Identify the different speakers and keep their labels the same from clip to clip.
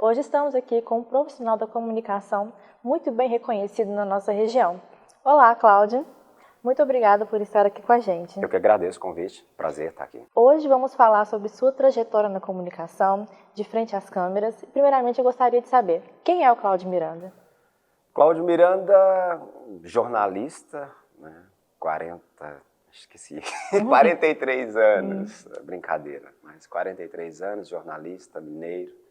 Speaker 1: Hoje estamos aqui com um profissional da comunicação muito bem reconhecido na nossa região. Olá, Cláudio. Muito obrigada por estar aqui com a gente.
Speaker 2: Eu que agradeço o convite. Prazer estar aqui.
Speaker 1: Hoje vamos falar sobre sua trajetória na comunicação, de frente às câmeras. Primeiramente, eu gostaria de saber, quem é o Cláudio Miranda?
Speaker 2: Cláudio Miranda, jornalista, né? 43 anos, brincadeira, mas 43 anos, jornalista, mineiro,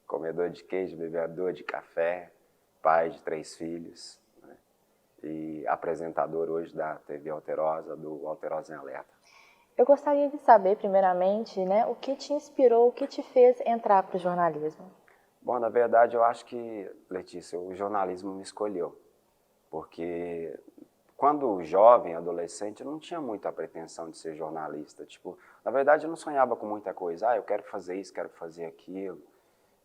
Speaker 2: comedor de queijo, bebedor de café, pai de 3 filhos, né? E apresentador hoje da TV Alterosa, do Alterosa em Alerta.
Speaker 1: Eu gostaria de saber, primeiramente, o que te inspirou, o que te fez entrar para o jornalismo?
Speaker 2: Bom, na verdade, eu acho que, Letícia, o jornalismo me escolheu, porque quando jovem, adolescente, eu não tinha muita pretensão de ser jornalista. Tipo, na verdade, eu não sonhava com muita coisa. Eu quero fazer isso, quero fazer aquilo.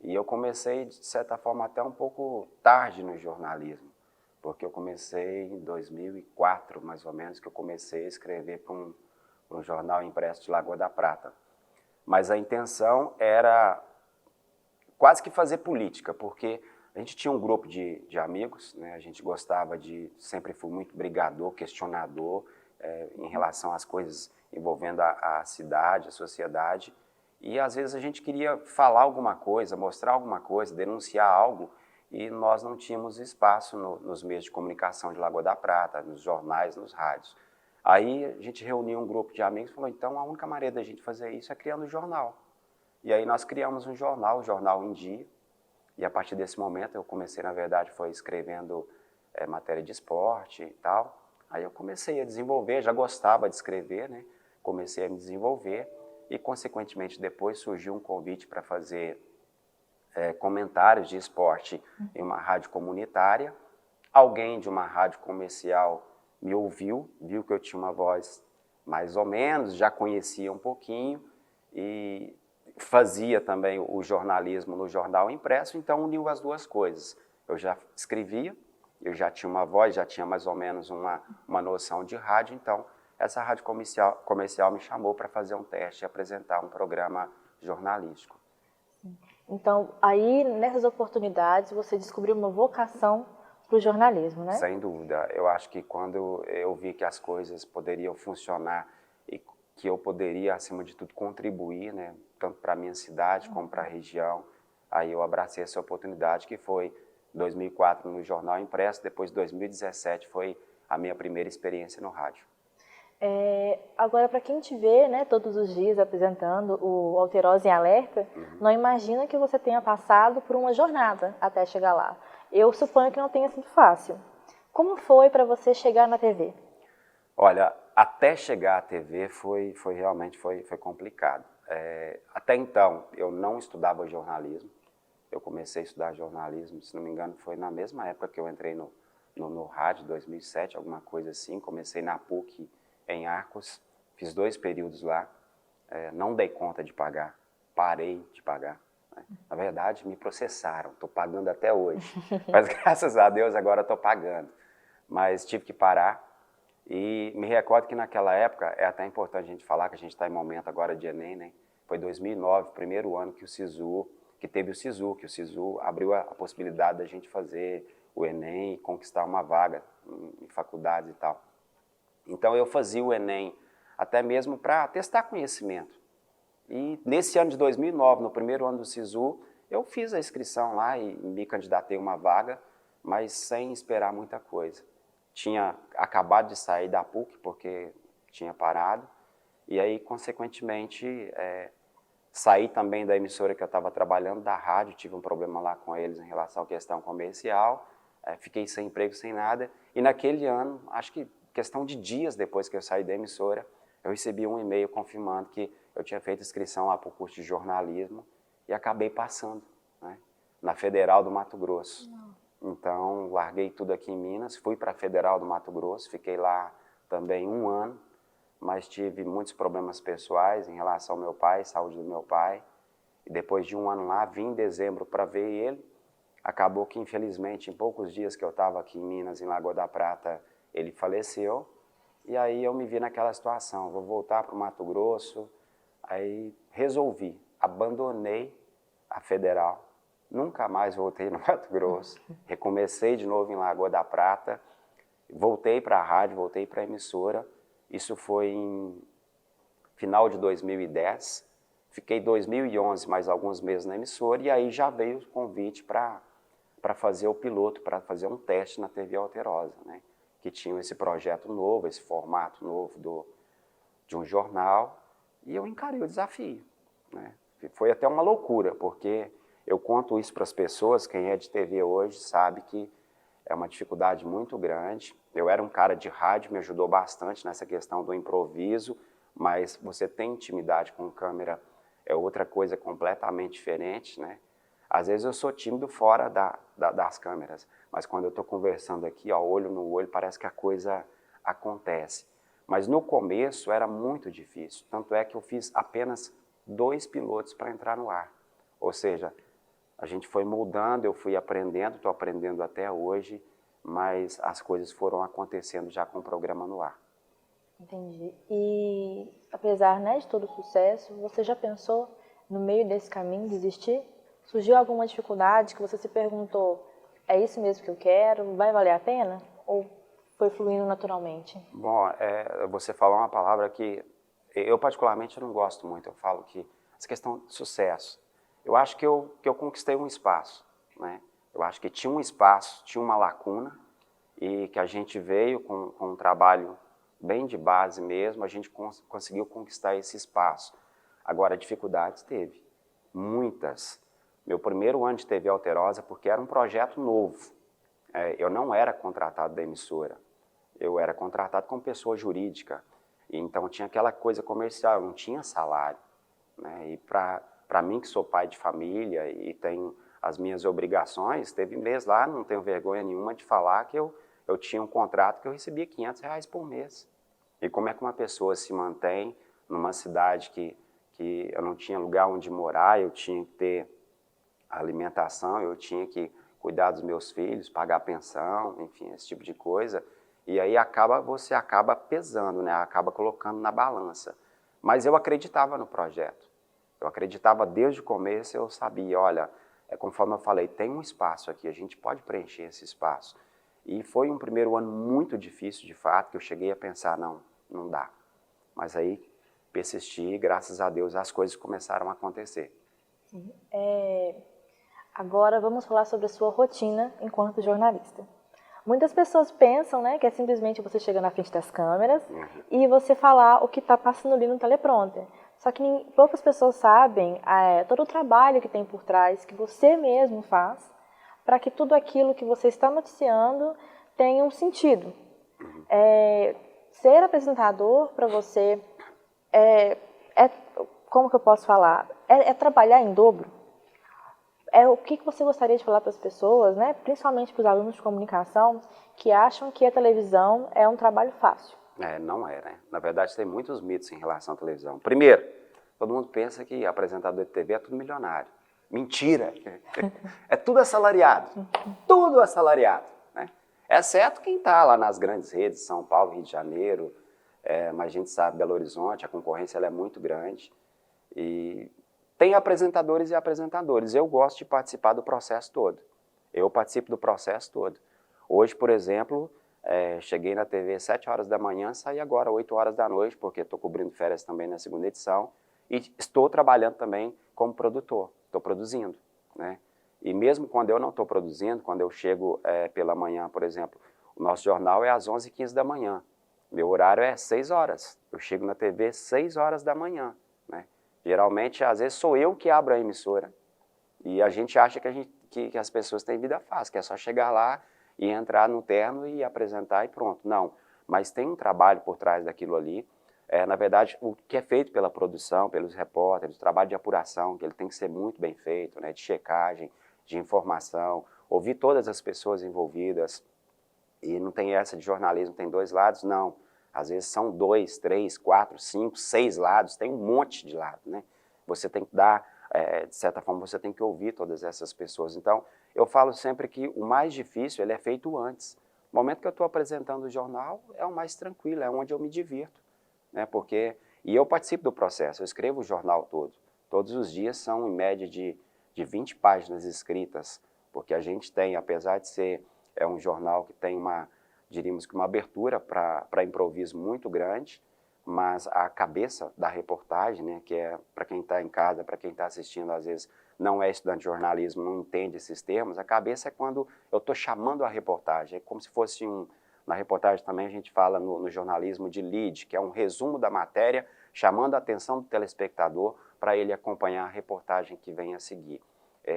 Speaker 2: E eu comecei, de certa forma, até um pouco tarde no jornalismo, porque eu comecei em 2004, mais ou menos, que eu comecei a escrever para um jornal impresso de Lagoa da Prata. Mas a intenção era quase que fazer política, porque a gente tinha um grupo de amigos, né? A gente gostava sempre fui muito brigador, questionador em relação às coisas envolvendo a cidade, a sociedade, e às vezes a gente queria falar alguma coisa, mostrar alguma coisa, denunciar algo, e nós não tínhamos espaço nos meios de comunicação de Lagoa da Prata, nos jornais, nos rádios. Aí a gente reuniu um grupo de amigos e falou, então a única maneira da gente fazer isso é criando um jornal. E aí nós criamos um jornal, o Jornal em Dia, e a partir desse momento eu comecei, na verdade, foi escrevendo matéria de esporte e tal. Aí eu comecei a desenvolver, já gostava de escrever, né? Comecei a me desenvolver e, consequentemente, depois surgiu um convite para fazer comentários de esporte em uma rádio comunitária. Alguém de uma rádio comercial me ouviu, viu que eu tinha uma voz mais ou menos, já conhecia um pouquinho e fazia também o jornalismo no jornal impresso, então uniu as duas coisas. Eu já escrevia, eu já tinha uma voz, já tinha mais ou menos uma noção de rádio, então essa rádio comercial me chamou para fazer um teste e apresentar um programa jornalístico.
Speaker 1: Então, aí, nessas oportunidades, você descobriu uma vocação para o jornalismo, né?
Speaker 2: Sem dúvida. Eu acho que quando eu vi que as coisas poderiam funcionar e que eu poderia, acima de tudo, contribuir, né, tanto para a minha cidade como para a região, aí eu abracei essa oportunidade, que foi 2004 no Jornal Impresso, depois 2017 foi a minha primeira experiência no rádio.
Speaker 1: Agora, para quem te vê, todos os dias apresentando o Alterosa em Alerta, não imagina que você tenha passado por uma jornada até chegar lá. Eu suponho que não tenha sido fácil. Como foi para você chegar na TV?
Speaker 2: Olha, até chegar à TV realmente foi complicado. Até então, eu não estudava jornalismo. Eu comecei a estudar jornalismo, se não me engano, foi na mesma época que eu entrei no rádio, 2007, alguma coisa assim. Comecei na PUC, em Arcos, fiz 2 períodos lá. Não dei conta de pagar, parei de pagar. Na verdade, me processaram, estou pagando até hoje. Mas graças a Deus agora estou pagando. Mas tive que parar. E me recordo que naquela época, é até importante a gente falar que a gente está em momento agora de Enem, né? Foi 2009, primeiro ano que teve o SISU, que o SISU abriu a possibilidade da gente fazer o Enem e conquistar uma vaga em faculdades e tal. Então eu fazia o Enem até mesmo para testar conhecimento. E nesse ano de 2009, no primeiro ano do SISU, eu fiz a inscrição lá e me candidatei a uma vaga, mas sem esperar muita coisa. Tinha acabado de sair da PUC, porque tinha parado, e aí, consequentemente, saí também da emissora que eu estava trabalhando, da rádio, tive um problema lá com eles em relação à questão comercial, fiquei sem emprego, sem nada, e naquele ano, acho que questão de dias depois que eu saí da emissora, eu recebi um e-mail confirmando que eu tinha feito inscrição lá para o curso de jornalismo e acabei passando, né, na Federal do Mato Grosso. Então, larguei tudo aqui em Minas, fui para a Federal do Mato Grosso, fiquei lá também 1 ano, mas tive muitos problemas pessoais em relação ao meu pai, saúde do meu pai. E depois de 1 ano lá, vim em dezembro para ver ele. Acabou que, infelizmente, em poucos dias que eu estava aqui em Minas, em Lagoa da Prata, ele faleceu. E aí eu me vi naquela situação, vou voltar para o Mato Grosso. Aí resolvi, abandonei a Federal nunca mais voltei no Mato Grosso. Recomecei de novo em Lagoa da Prata, voltei para a rádio, voltei para a emissora. Isso foi em final de 2010. Fiquei 2011 mais alguns meses na emissora e aí já veio o convite para fazer o piloto, para fazer um teste na TV Alterosa, né? Que tinha esse projeto novo, esse formato novo de um jornal, e eu encarei o desafio, né? Foi até uma loucura, porque eu conto isso para as pessoas, quem é de TV hoje sabe que é uma dificuldade muito grande. Eu era um cara de rádio, me ajudou bastante nessa questão do improviso, mas você tem intimidade com câmera, é outra coisa completamente diferente, né? Às vezes eu sou tímido fora das câmeras, mas quando eu estou conversando aqui, ó, olho no olho, parece que a coisa acontece. Mas no começo era muito difícil, tanto é que eu fiz apenas 2 pilotos para entrar no ar. Ou seja, a gente foi moldando, eu fui aprendendo, estou aprendendo até hoje, mas as coisas foram acontecendo já com o programa no ar.
Speaker 1: Entendi. E apesar, né, de todo o sucesso, você já pensou no meio desse caminho desistir? Surgiu alguma dificuldade que você se perguntou, é isso mesmo que eu quero, vai valer a pena? Ou foi fluindo naturalmente?
Speaker 2: Bom, você falou uma palavra que eu particularmente não gosto muito, eu falo que essa questão de sucesso, eu acho que eu conquistei um espaço, né? Eu acho que tinha um espaço, tinha uma lacuna, e que a gente veio com um trabalho bem de base mesmo, a gente conseguiu conquistar esse espaço. Agora, dificuldades teve, muitas. Meu primeiro ano de TV Alterosa, porque era um projeto novo. Eu não era contratado da emissora, eu era contratado como pessoa jurídica. Então tinha aquela coisa comercial, eu não tinha salário, né? E para mim, que sou pai de família e tenho as minhas obrigações, teve mês lá, não tenho vergonha nenhuma de falar que eu tinha um contrato que eu recebia R$500 por mês. E como é que uma pessoa se mantém numa cidade que eu não tinha lugar onde morar, eu tinha que ter alimentação, eu tinha que cuidar dos meus filhos, pagar pensão, enfim, esse tipo de coisa. E aí você acaba pesando, né? Acaba colocando na balança. Mas eu acreditava no projeto. Eu acreditava desde o começo, eu sabia, olha, conforme eu falei, tem um espaço aqui, a gente pode preencher esse espaço. E foi um primeiro ano muito difícil, de fato, que eu cheguei a pensar, não dá. Mas aí persisti e, graças a Deus, as coisas começaram a acontecer.
Speaker 1: Sim. Agora vamos falar sobre a sua rotina enquanto jornalista. Muitas pessoas pensam, né, que é simplesmente você chegar na frente das câmeras e você falar o que está passando ali no teleprompter. Só que poucas pessoas sabem todo o trabalho que tem por trás, que você mesmo faz, para que tudo aquilo que você está noticiando tenha um sentido. Ser apresentador para você como que eu posso falar? É trabalhar em dobro. O que você gostaria de falar para as pessoas, né, principalmente para os alunos de comunicação, que acham que a televisão é um trabalho fácil?
Speaker 2: Não é, né? Na verdade, tem muitos mitos em relação à televisão. Primeiro, todo mundo pensa que apresentador de TV é tudo milionário. Mentira! É tudo assalariado. Tudo assalariado, né? Exceto quem está lá nas grandes redes, São Paulo, Rio de Janeiro, mas a gente sabe, Belo Horizonte, a concorrência ela é muito grande. E tem apresentadores e apresentadores. Eu gosto de participar do processo todo. Eu participo do processo todo. Hoje, por exemplo, cheguei na TV às 7 horas da manhã, saí agora às 8 horas da noite, porque estou cobrindo férias também na segunda edição, e estou trabalhando também como produtor, estou produzindo, né? E mesmo quando eu não estou produzindo, quando eu chego pela manhã, por exemplo, o nosso jornal é às 11h15 da manhã, meu horário é 6 horas, eu chego na TV às 6 horas da manhã, né? Geralmente, às vezes, sou eu que abro a emissora, e a gente acha que as pessoas têm vida fácil, que é só chegar lá e entrar no terno e apresentar e pronto. Não, mas tem um trabalho por trás daquilo ali. Na verdade, o que é feito pela produção, pelos repórteres, o trabalho de apuração, que ele tem que ser muito bem feito, né, de checagem, de informação, ouvir todas as pessoas envolvidas. E não tem essa de jornalismo, tem 2 lados, não. Às vezes são 2, 3, 4, 5, 6 lados, tem um monte de lado, né? Você tem que dar, de certa forma, você tem que ouvir todas essas pessoas. Então, eu falo sempre que o mais difícil, ele é feito antes. No momento que eu estou apresentando o jornal, é o mais tranquilo, é onde eu me divirto, né? E eu participo do processo, eu escrevo o jornal todo. Todos os dias são, em média, de de 20 páginas escritas, porque a gente tem, apesar de ser um jornal que tem diríamos que uma abertura para improviso muito grande, mas a cabeça da reportagem, né, que é para quem está em casa, para quem está assistindo, às vezes não é estudante de jornalismo, não entende esses termos, a cabeça é quando eu estou chamando a reportagem, é como se fosse na reportagem também a gente fala no jornalismo de lead, que é um resumo da matéria, chamando a atenção do telespectador para ele acompanhar a reportagem que vem a seguir.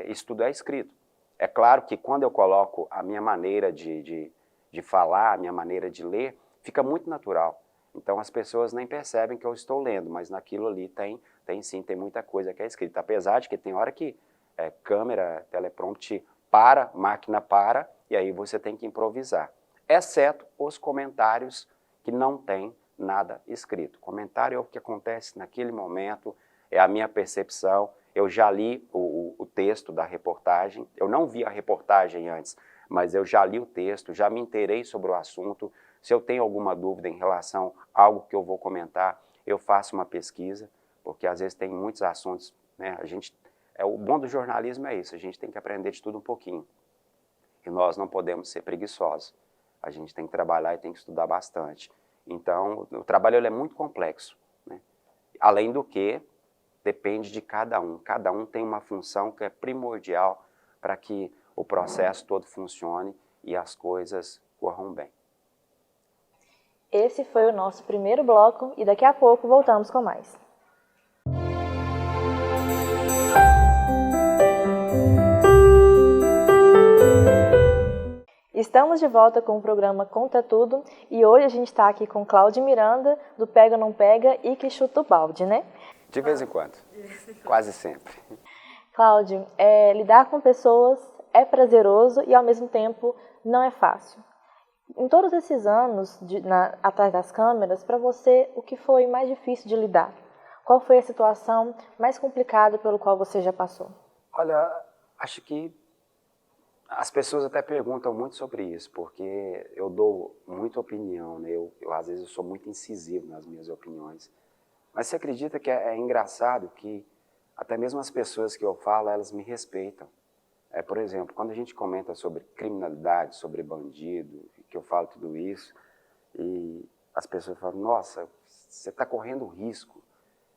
Speaker 2: Isso tudo é escrito. É claro que quando eu coloco a minha maneira de falar, a minha maneira de ler, fica muito natural. Então as pessoas nem percebem que eu estou lendo, mas naquilo ali tem muita coisa que é escrita. Apesar de que tem hora que câmera, teleprompter para, máquina para, e aí você tem que improvisar. Exceto os comentários que não tem nada escrito. Comentário é o que acontece naquele momento, é a minha percepção. Eu já li o texto da reportagem, eu não vi a reportagem antes, mas eu já li o texto, já me inteirei sobre o assunto. Se eu tenho alguma dúvida em relação a algo que eu vou comentar, eu faço uma pesquisa, porque às vezes tem muitos assuntos, né? O bom do jornalismo é isso, a gente tem que aprender de tudo um pouquinho. E nós não podemos ser preguiçosos. A gente tem que trabalhar e tem que estudar bastante. Então, o trabalho ele é muito complexo, né? Além do que, depende de cada um. Cada um tem uma função que é primordial para que o processo todo funcione e as coisas corram bem.
Speaker 1: Esse foi o nosso primeiro bloco e daqui a pouco voltamos com mais. Estamos de volta com o programa Conta Tudo e hoje a gente está aqui com Cláudio Miranda, do Pega Não Pega e que chuta o balde, né?
Speaker 2: De vez em quando, quase sempre.
Speaker 1: Cláudio, lidar com pessoas é prazeroso e ao mesmo tempo não é fácil. Em todos esses anos atrás das câmeras, para você, o que foi mais difícil de lidar? Qual foi a situação mais complicada pelo qual você já passou?
Speaker 2: Olha, acho que as pessoas até perguntam muito sobre isso, porque eu dou muita opinião, né? Às vezes eu sou muito incisivo nas minhas opiniões. Mas você acredita que é engraçado que até mesmo as pessoas que eu falo, elas me respeitam. Por exemplo, quando a gente comenta sobre criminalidade, sobre bandido, que eu falo tudo isso, e as pessoas falam, nossa, você está correndo risco.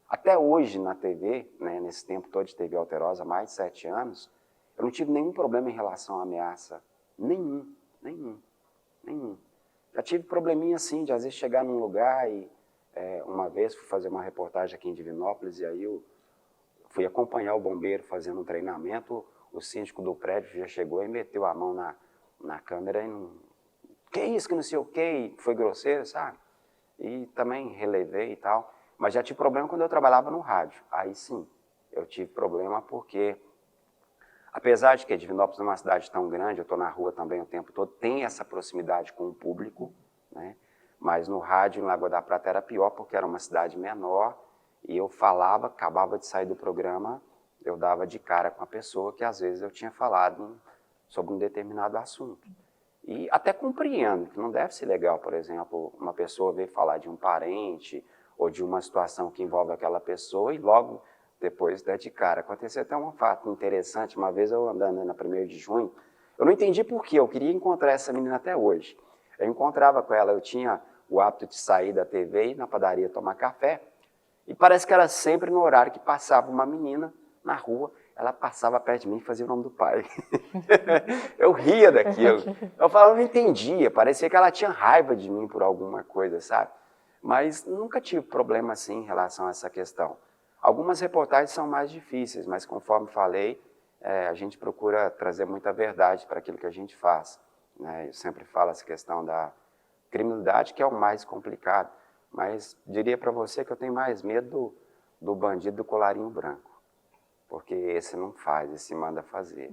Speaker 2: Até hoje na TV, né, nesse tempo todo de TV Alterosa, mais de 7 anos, eu não tive nenhum problema em relação à ameaça. Nenhum. Já tive probleminha assim, de às vezes chegar num lugar e uma vez fui fazer uma reportagem aqui em Divinópolis e aí eu fui acompanhar o bombeiro fazendo um treinamento, o síndico do prédio já chegou e meteu a mão na câmera e não... Que isso, que não sei o quê, e foi grosseiro, sabe? E também relevei e tal. Mas já tive problema quando eu trabalhava no rádio. Aí sim, eu tive problema porque, apesar de que Divinópolis é uma cidade tão grande, eu estou na rua também o tempo todo, tem essa proximidade com o público, né? Mas no rádio, em Lagoa da Prata, era pior porque era uma cidade menor e eu falava, acabava de sair do programa, eu dava de cara com a pessoa que às vezes eu tinha falado sobre um determinado assunto. E até compreendo que não deve ser legal, por exemplo, uma pessoa vir falar de um parente ou de uma situação que envolve aquela pessoa e logo depois der de cara. Aconteceu até um fato interessante, uma vez eu andando na 1º de junho, eu não entendi por quê, eu queria encontrar essa menina até hoje. Eu encontrava com ela, eu tinha o hábito de sair da TV e ir na padaria tomar café, e parece que era sempre no horário que passava uma menina na rua, ela passava perto de mim e fazia o nome do pai. Eu ria daquilo. Eu falava, não entendia, parecia que ela tinha raiva de mim por alguma coisa, sabe? Mas nunca tive problema assim em relação a essa questão. Algumas reportagens são mais difíceis, mas conforme falei, a gente procura trazer muita verdade para aquilo que a gente faz, né? Eu sempre falo essa questão da criminalidade, que é o mais complicado, mas diria para você que eu tenho mais medo do bandido do colarinho branco. Porque esse não faz, esse manda fazer,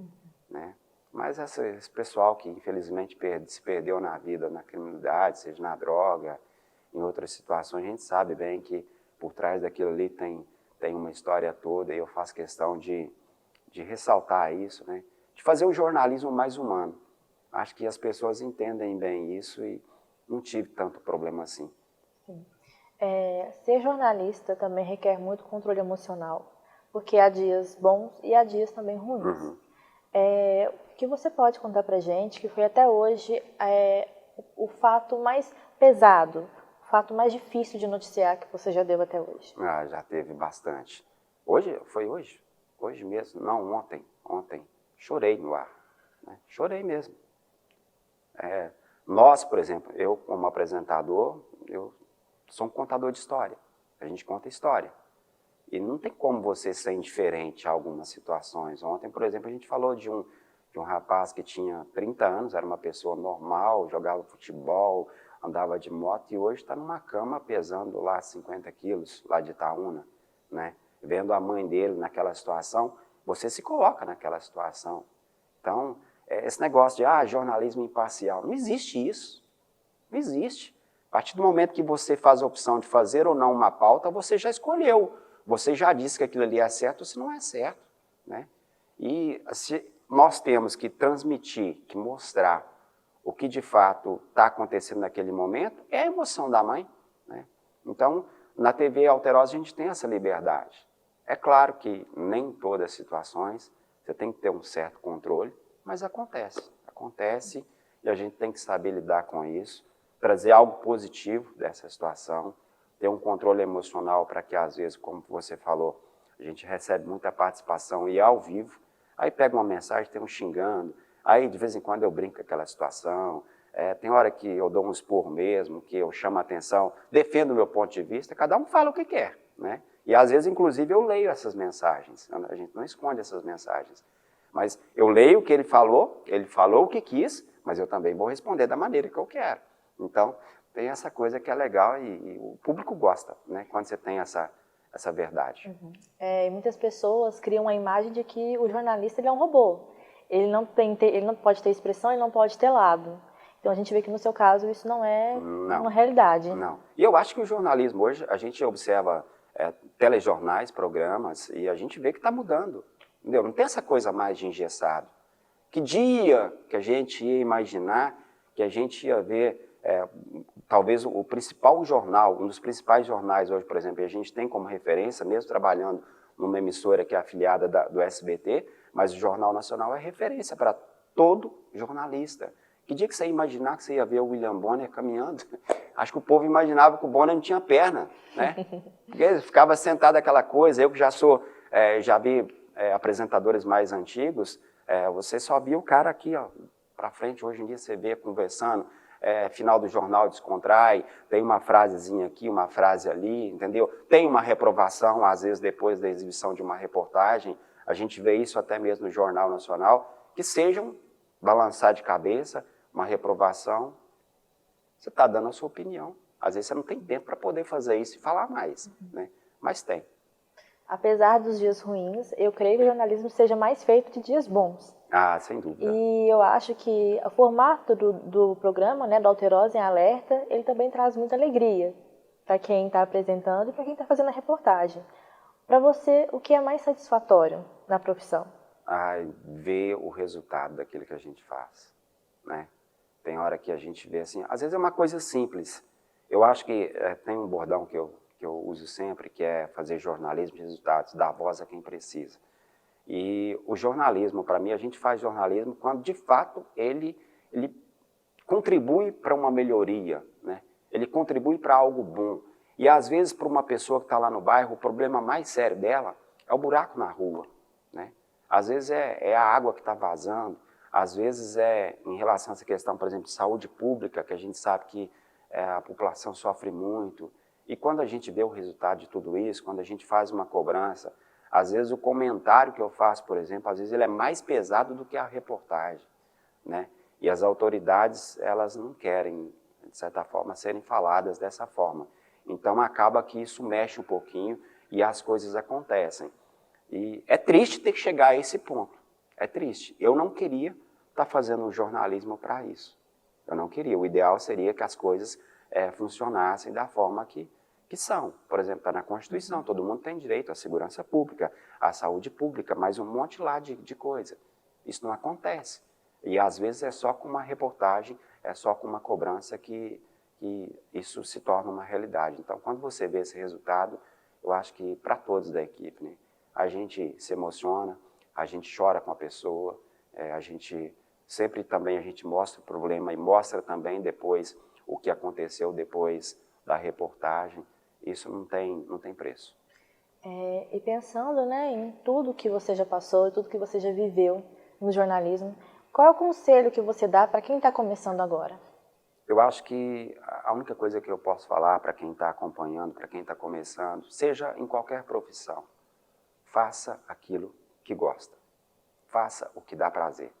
Speaker 2: né? Mas esse pessoal que infelizmente se perdeu na vida, na criminalidade, seja na droga, em outras situações, a gente sabe bem que por trás daquilo ali tem uma história toda e eu faço questão de ressaltar isso, né? De fazer um jornalismo mais humano. Acho que as pessoas entendem bem isso e não tive tanto problema assim.
Speaker 1: Sim. Ser jornalista também requer muito controle emocional. porque há dias bons e há dias também ruins. O que você pode contar pra gente, que foi até hoje o fato mais pesado, o fato mais difícil de noticiar que você já deu até hoje?
Speaker 2: Ah, já teve bastante. Hoje? Foi hoje? Hoje mesmo? Não, ontem. Ontem. Chorei no ar. Né? Chorei mesmo. Nós, por exemplo, eu como apresentador, eu sou um contador de história. A gente conta história. E não tem como você ser indiferente a algumas situações. Ontem, por exemplo, a gente falou de um rapaz que tinha 30 anos, era uma pessoa normal, jogava futebol, andava de moto e hoje está numa cama pesando lá 50 quilos, lá de Itaúna, né? Vendo a mãe dele naquela situação, você se coloca naquela situação. Então, esse negócio de jornalismo imparcial, não existe isso. Não existe. A partir do momento que você faz a opção de fazer ou não uma pauta, você já escolheu. Você já disse que aquilo ali é certo ou se não é certo. Né? E se nós temos que transmitir, que mostrar o que de fato está acontecendo naquele momento, é a emoção da mãe. Né? Então, na TV Alterosa a gente tem essa liberdade. É claro que nem em todas as situações você tem que ter um certo controle, mas acontece. Acontece e a gente tem que saber lidar com isso, trazer algo positivo dessa situação, ter um controle emocional para que, às vezes, como você falou, a gente recebe muita participação e ao vivo, aí pega uma mensagem, tem um xingando, aí de vez em quando eu brinco com aquela situação, tem hora que eu dou um esporro mesmo, que eu chamo a atenção, defendo o meu ponto de vista, cada um fala o que quer, né? E às vezes, inclusive, eu leio essas mensagens, a gente não esconde essas mensagens, mas eu leio o que ele falou o que quis, mas eu também vou responder da maneira que eu quero. Então, tem essa coisa que é legal e o público gosta, né? Quando você tem essa verdade.
Speaker 1: Muitas pessoas criam a imagem de que o jornalista ele é um robô. Ele não pode ter expressão, ele não pode ter lado. Então a gente vê que no seu caso isso não é uma realidade.
Speaker 2: Não. E eu acho que o jornalismo hoje, a gente observa telejornais, programas, e a gente vê que está mudando. Entendeu? Não tem essa coisa mais de engessado. Que dia que a gente ia imaginar que a gente ia ver talvez o principal jornal, um dos principais jornais hoje, por exemplo, e a gente tem como referência, mesmo trabalhando numa emissora que é afiliada do SBT, mas o Jornal Nacional é referência para todo jornalista. Que dia que você ia imaginar que você ia ver o William Bonner caminhando? Acho que o povo imaginava que o Bonner não tinha perna, né? Porque ele ficava sentado aquela coisa, eu que já vi apresentadores mais antigos, você só via o cara aqui, ó, para frente, hoje em dia você vê conversando, final do jornal descontrai, tem uma frasezinha aqui, uma frase ali, entendeu? Tem uma reprovação, às vezes depois da exibição de uma reportagem, a gente vê isso até mesmo no Jornal Nacional, que sejam balançar de cabeça, uma reprovação, você está dando a sua opinião. Às vezes você não tem tempo para poder fazer isso e falar mais, né? Mas tem.
Speaker 1: Apesar dos dias ruins, eu creio que o jornalismo seja mais feito de dias bons.
Speaker 2: Ah, sem dúvida.
Speaker 1: E eu acho que o formato do programa, né, do Alterosa em Alerta, ele também traz muita alegria para quem está apresentando e para quem está fazendo a reportagem. Para você, o que é mais satisfatório na profissão?
Speaker 2: Ver o resultado daquilo que a gente faz, né? Tem hora que a gente vê assim, às vezes é uma coisa simples. Eu acho que tem um bordão que eu uso sempre, que é fazer jornalismo de resultados, dar voz a quem precisa. E o jornalismo, para mim, a gente faz jornalismo quando, de fato, ele contribui para uma melhoria, né? Ele contribui para algo bom. E, às vezes, para uma pessoa que está lá no bairro, o problema mais sério dela é o buraco na rua, né? Às vezes é a água que está vazando, às vezes é em relação a essa questão, por exemplo, de saúde pública, que a gente sabe que a população sofre muito. E quando a gente vê o resultado de tudo isso, quando a gente faz uma cobrança, às vezes o comentário que eu faço, por exemplo, às vezes ele é mais pesado do que a reportagem, né? E as autoridades, elas não querem, de certa forma, serem faladas dessa forma. Então acaba que isso mexe um pouquinho e as coisas acontecem. E é triste ter que chegar a esse ponto. É triste. Eu não queria estar fazendo um jornalismo para isso. Eu não queria. O ideal seria que as coisas funcionassem da forma que são. Por exemplo, está na Constituição, todo mundo tem direito à segurança pública, à saúde pública, mas um monte lá de coisa. Isso não acontece. E às vezes é só com uma reportagem, é só com uma cobrança que isso se torna uma realidade. Então, quando você vê esse resultado, eu acho que para todos da equipe, né, a gente se emociona, a gente chora com a pessoa, a gente sempre também a gente mostra o problema e mostra também depois o que aconteceu depois da reportagem. Isso não tem preço.
Speaker 1: E pensando, né, em tudo que você já passou, e tudo que você já viveu no jornalismo, qual é o conselho que você dá para quem está começando agora?
Speaker 2: Eu acho que a única coisa que eu posso falar para quem está acompanhando, para quem está começando, seja em qualquer profissão, faça aquilo que gosta. Faça o que dá prazer.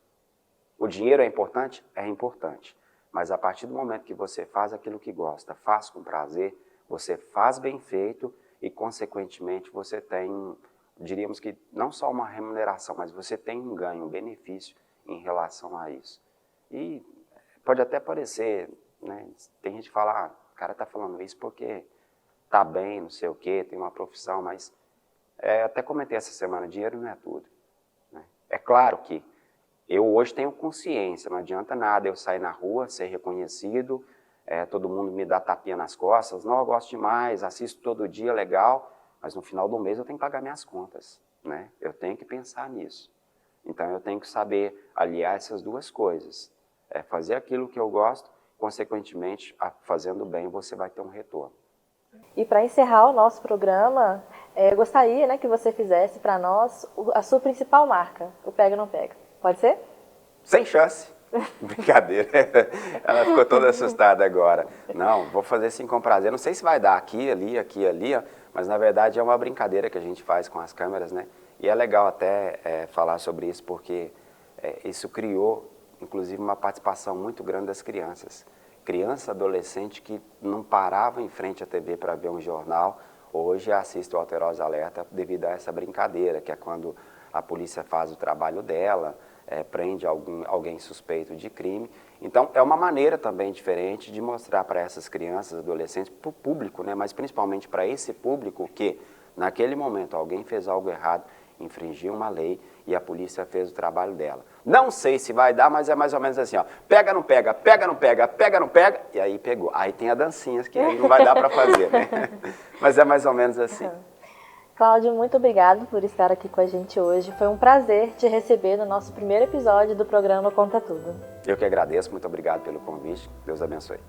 Speaker 2: O dinheiro é importante? É importante. Mas a partir do momento que você faz aquilo que gosta, faz com prazer, você faz bem feito e, consequentemente, você tem, diríamos que não só uma remuneração, mas você tem um ganho, um benefício em relação a isso. E pode até parecer, né, tem gente que fala, o cara está falando isso porque está bem, não sei o quê, tem uma profissão, mas até comentei essa semana, dinheiro não é tudo. Né? É claro que eu hoje tenho consciência, não adianta nada eu sair na rua, ser reconhecido, todo mundo me dá tapinha nas costas, não, eu gosto demais, assisto todo dia, legal, mas no final do mês eu tenho que pagar minhas contas, né? Eu tenho que pensar nisso. Então eu tenho que saber aliar essas duas coisas, fazer aquilo que eu gosto, consequentemente, fazendo bem, você vai ter um retorno.
Speaker 1: E para encerrar o nosso programa, eu gostaria, né, que você fizesse para nós a sua principal marca, o Pega ou Não Pega. Pode ser?
Speaker 2: Sem chance. Brincadeira. Ela ficou toda assustada agora. Não, vou fazer sim com prazer. Não sei se vai dar aqui, ali, ó, mas na verdade é uma brincadeira que a gente faz com as câmeras, né? E é legal até falar sobre isso, porque isso criou, inclusive, uma participação muito grande das crianças. Criança, adolescente que não parava em frente à TV para ver um jornal, hoje assiste o Alterosa Alerta devido a essa brincadeira, que é quando a polícia faz o trabalho dela, prende alguém suspeito de crime. Então, é uma maneira também diferente de mostrar para essas crianças, adolescentes, para o público, né? Mas principalmente para esse público que, naquele momento, alguém fez algo errado, infringiu uma lei e a polícia fez o trabalho dela. Não sei se vai dar, mas é mais ou menos assim, ó, pega, não pega, pega, não pega, pega, não pega, e aí pegou. Aí tem a dancinha, que aí não vai dar para fazer, né? Mas é mais ou menos assim.
Speaker 1: Cláudio, muito obrigado por estar aqui com a gente hoje. Foi um prazer te receber no nosso primeiro episódio do programa Conta Tudo.
Speaker 2: Eu que agradeço, muito obrigado pelo convite. Deus abençoe.